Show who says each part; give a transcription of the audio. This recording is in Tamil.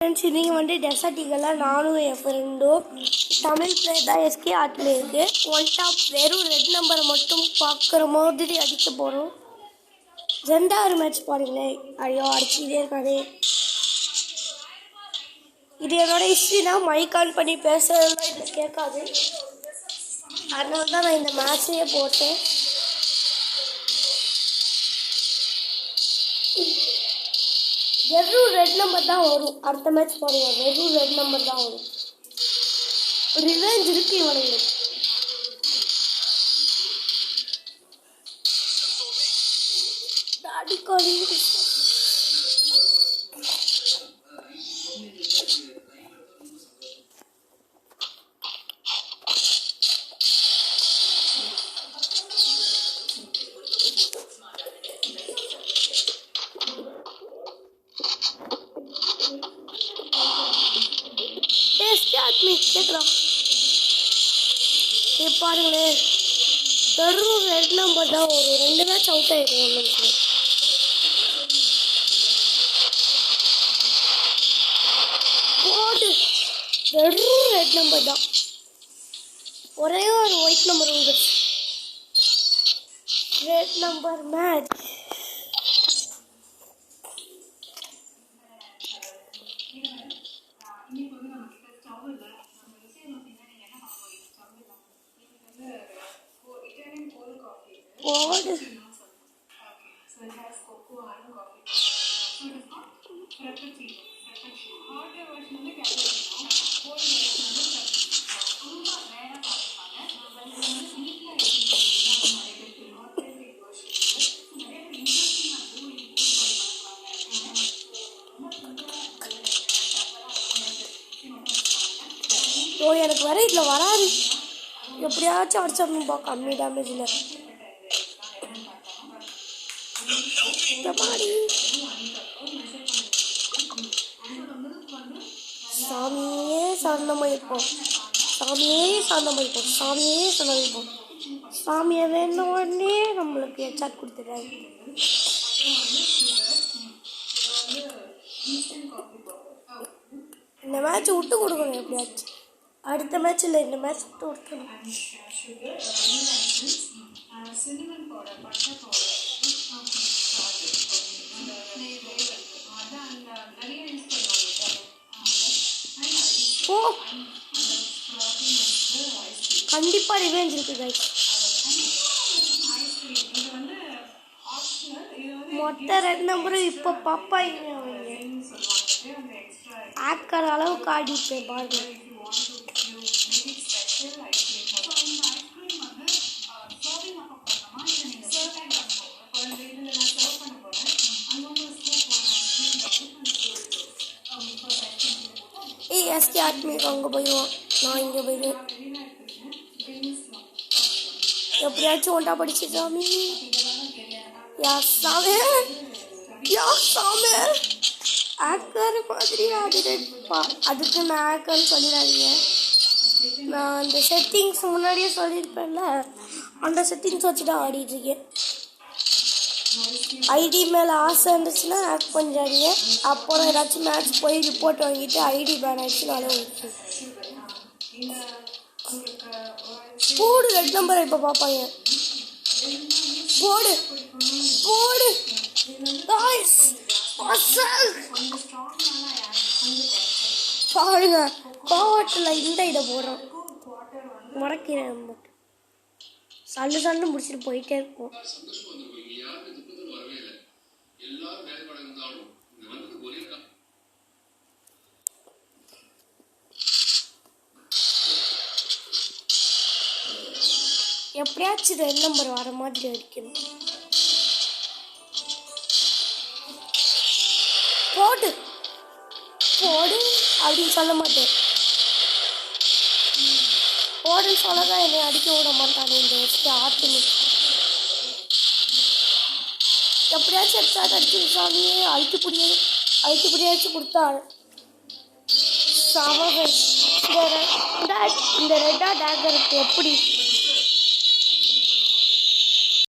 Speaker 1: ஃப்ரெண்ட்ஸ், நீங்கள் வந்து டெசர்ட் ஈகெல்லாம் நானும் என் ஃப்ரெண்டும் தமிழ் பிளேயர் தான் எஸ்கே ஆர்ட்டில் இருக்குது. ஒன் டாப் வெறும் ரெட் நம்பரை மட்டும் பார்க்குற மாதிரி அடிக்க போகிறோம். ரெண்டாவது மேட்ச் பாருங்களேன். ஐயோ அடிச்சுக்கிட்டே இருக்காது. இது என்னோட ஹிஸ்ட்ரி தான். மைக் ஆன் பண்ணி பேசுறதுலாம் இது கேட்காது. அதனால தான் நான் இந்த மேட்சையே போட்டேன். வெறும் ரெட் நம்பர் தான் வரும். அடுத்த மேட்ச் பாருங்க, வெறும் ரெட் நம்பர் தான் வரும். ரிவெஞ்ச் இருக்கு இவனுங்களுக்கு. அடிக்கடி கேட்கலாம். பாருங்களேன், வெறும் ரெட் நம்பர் தான் ஒரு 2 மேட்ச் அவுட் ஆகிடும். போடு, வெறும் ரெட் நம்பர் தான். ஒரே ஒரு ஒயிட் நம்பர் உண்டு. Red number match. போடு, எனக்கு வர இதில் வராது. எப்படியாச்சும் அடிச்சிடணும்பா கம்மி டேமேஜில். சாமியே சரணமாயிருப்போம், சாமியே சரணமாயிருப்போம், சாமியே சரணமாயிருப்போம். சாமியை வேண்ட உடனே நம்மளுக்கு ஹெட்ஷாட் கொடுத்துட்டாங்க. இந்த மேட்ச் விட்டு கொடுக்கணும் எப்படியாச்சும். அடுத்த மேட்ச் இல்லை, இந்த மேட்ச் விட்டு கொடுக்கணும். ஓ, கண்டிப்பா ரிவெஞ்ச் இருக்கு கைஸ். மொத்த ரெட் நம்பரும் இப்போ பாப்பாங்க. ஆக்கர் அளவுக்கு ஆடிப்பேன் பாருங்க. எஸ்கே ஆர்மி அங்கே போயிடுவான், நான் இங்கே போயிடுவேன். எப்படியாச்சும் ஒன்றா படிச்சு சாமி. யா சாமி, யா சாமி. ஆக்கர் மாதிரி ஆடிடுப்பா. அதுக்கு நான் ஆக்கர்னு சொல்லிடாதீங்க. நான் அந்த செட்டிங்ஸ் முன்னாடியே சொல்லியிருப்பேன்ல, அந்த செட்டிங்ஸ் வச்சு தான் ஆடிட்டுருக்கேன். ஐடி மேலே ஆசை இருந்துச்சுன்னா ஆக் பண்ணிடாதீங்க. அப்புறம் ஏதாச்சும் மேட்ச் போய் ரிப்போர்ட் வாங்கிட்டு ஐடி பேன் ஆகிடுச்சுனாலே ஓகே. போடு, ரெட் நம்பரை இப்போ பார்ப்பாங்க. போடு போடு பாருங்க, கோவட்டில் இந்த இதை போடுறோம். முடக்கிறேன், சல்லு சல்லு முடிச்சுட்டு போயிட்டே இருப்போம். எப்படியாச்சும் ரெட் நம்பர் வர மாதிரி அடிக்கணும். போடு போடு அப்படின்னு சொல்ல மாட்டேன். போடுன்னு சொல்லதான் என்னை அடிக்க விட மாட்டாங்க இந்த வச்சுட்டு ஆட்டுன்னு. எப்படியாச்சும் ஹெட்ஷாட் அடிச்சு சாமியே அழுத்தி புடியாச்சும் கொடுத்தாரு. இந்த ரெட்டா டேக்கருக்கு எப்படி